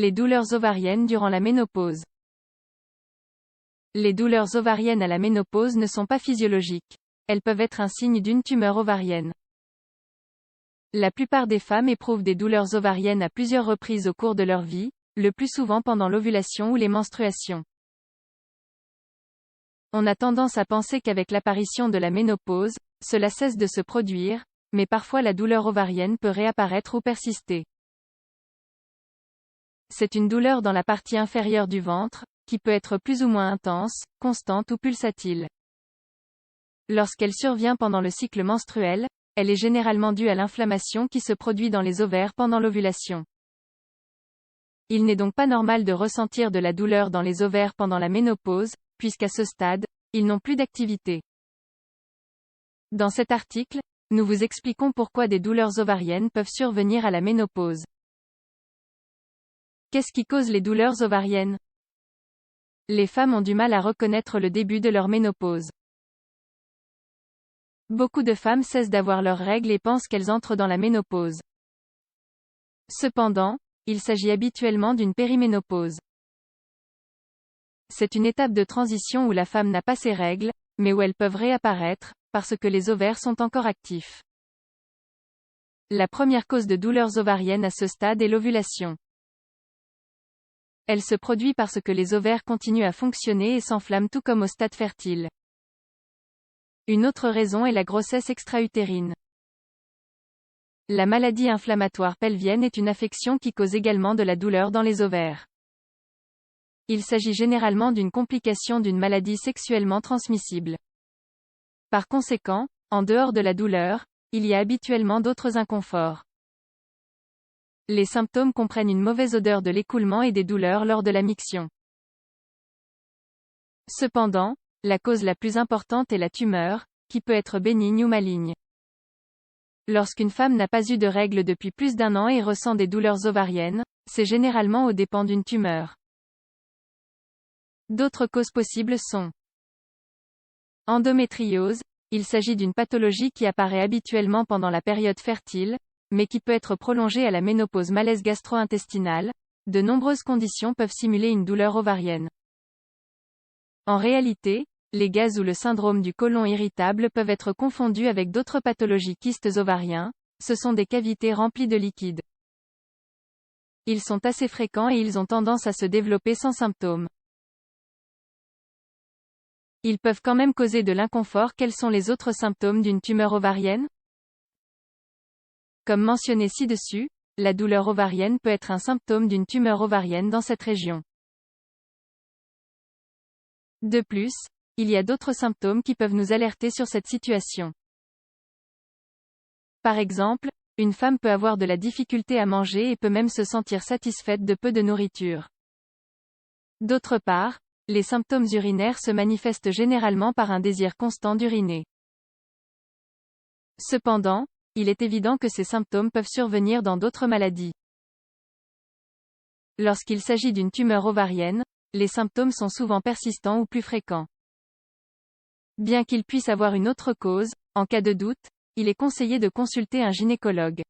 Les douleurs ovariennes durant la ménopause. Les douleurs ovariennes à la ménopause ne sont pas physiologiques. Elles peuvent être un signe d'une tumeur ovarienne. La plupart des femmes éprouvent des douleurs ovariennes à plusieurs reprises au cours de leur vie, le plus souvent pendant l'ovulation ou les menstruations. On a tendance à penser qu'avec l'apparition de la ménopause, cela cesse de se produire, mais parfois la douleur ovarienne peut réapparaître ou persister. C'est une douleur dans la partie inférieure du ventre, qui peut être plus ou moins intense, constante ou pulsatile. Lorsqu'elle survient pendant le cycle menstruel, elle est généralement due à l'inflammation qui se produit dans les ovaires pendant l'ovulation. Il n'est donc pas normal de ressentir de la douleur dans les ovaires pendant la ménopause, puisqu'à ce stade, ils n'ont plus d'activité. Dans cet article, nous vous expliquons pourquoi des douleurs ovariennes peuvent survenir à la ménopause. Qu'est-ce qui cause les douleurs ovariennes? Les femmes ont du mal à reconnaître le début de leur ménopause. Beaucoup de femmes cessent d'avoir leurs règles et pensent qu'elles entrent dans la ménopause. Cependant, il s'agit habituellement d'une périménopause. C'est une étape de transition où la femme n'a pas ses règles, mais où elles peuvent réapparaître, parce que les ovaires sont encore actifs. La première cause de douleurs ovariennes à ce stade est l'ovulation. Elle se produit parce que les ovaires continuent à fonctionner et s'enflamment tout comme au stade fertile. Une autre raison est la grossesse extra-utérine. La maladie inflammatoire pelvienne est une affection qui cause également de la douleur dans les ovaires. Il s'agit généralement d'une complication d'une maladie sexuellement transmissible. Par conséquent, en dehors de la douleur, il y a habituellement d'autres inconforts. Les symptômes comprennent une mauvaise odeur de l'écoulement et des douleurs lors de la miction. Cependant, la cause la plus importante est la tumeur, qui peut être bénigne ou maligne. Lorsqu'une femme n'a pas eu de règles depuis plus d'1 an et ressent des douleurs ovariennes, c'est généralement aux dépens d'une tumeur. D'autres causes possibles sont endométriose. Il s'agit d'une pathologie qui apparaît habituellement pendant la période fertile, mais qui peut être prolongée à la ménopause. Malaise gastro-intestinal. De nombreuses conditions peuvent simuler une douleur ovarienne. En réalité, les gaz ou le syndrome du côlon irritable peuvent être confondus avec d'autres pathologies. Kystes ovariens, ce sont des cavités remplies de liquide. Ils sont assez fréquents et ils ont tendance à se développer sans symptômes. Ils peuvent quand même causer de l'inconfort. Quels sont les autres symptômes d'une tumeur ovarienne? Comme mentionné ci-dessus, la douleur ovarienne peut être un symptôme d'une tumeur ovarienne dans cette région. De plus, il y a d'autres symptômes qui peuvent nous alerter sur cette situation. Par exemple, une femme peut avoir de la difficulté à manger et peut même se sentir satisfaite de peu de nourriture. D'autre part, les symptômes urinaires se manifestent généralement par un désir constant d'uriner. Cependant, il est évident que ces symptômes peuvent survenir dans d'autres maladies. Lorsqu'il s'agit d'une tumeur ovarienne, les symptômes sont souvent persistants ou plus fréquents. Bien qu'il puisse avoir une autre cause, en cas de doute, il est conseillé de consulter un gynécologue.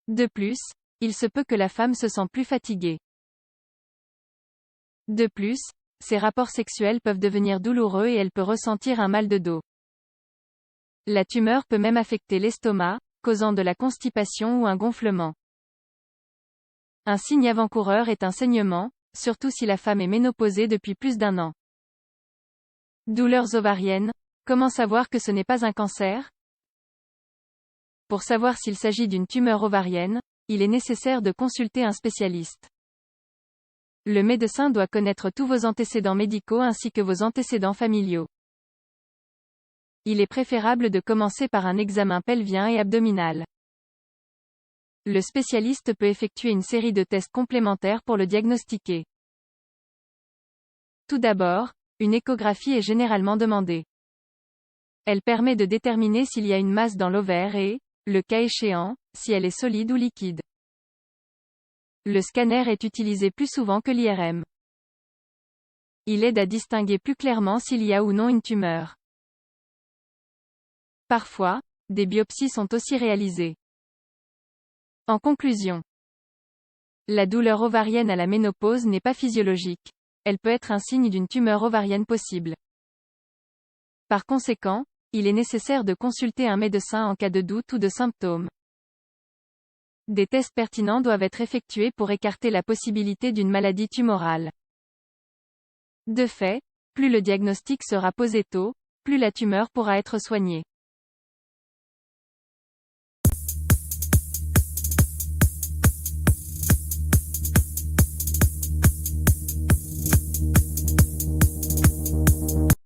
De plus, il se peut que la femme se sente plus fatiguée. De plus, ses rapports sexuels peuvent devenir douloureux et elle peut ressentir un mal de dos. La tumeur peut même affecter l'estomac, causant de la constipation ou un gonflement. Un signe avant-coureur est un saignement, surtout si la femme est ménopausée depuis plus d'1 an. Douleurs ovariennes. Comment savoir que ce n'est pas un cancer? Pour savoir s'il s'agit d'une tumeur ovarienne, il est nécessaire de consulter un spécialiste. Le médecin doit connaître tous vos antécédents médicaux ainsi que vos antécédents familiaux. Il est préférable de commencer par un examen pelvien et abdominal. Le spécialiste peut effectuer une série de tests complémentaires pour le diagnostiquer. Tout d'abord, une échographie est généralement demandée. Elle permet de déterminer s'il y a une masse dans l'ovaire et, le cas échéant, si elle est solide ou liquide. Le scanner est utilisé plus souvent que l'IRM. Il aide à distinguer plus clairement s'il y a ou non une tumeur. Parfois, des biopsies sont aussi réalisées. En conclusion, La douleur ovarienne à la ménopause n'est pas physiologique. Elle peut être un signe d'une tumeur ovarienne possible. Par conséquent, il est nécessaire de consulter un médecin en cas de doute ou de symptômes. Des tests pertinents doivent être effectués pour écarter la possibilité d'une maladie tumorale. De fait, plus le diagnostic sera posé tôt, plus la tumeur pourra être soignée.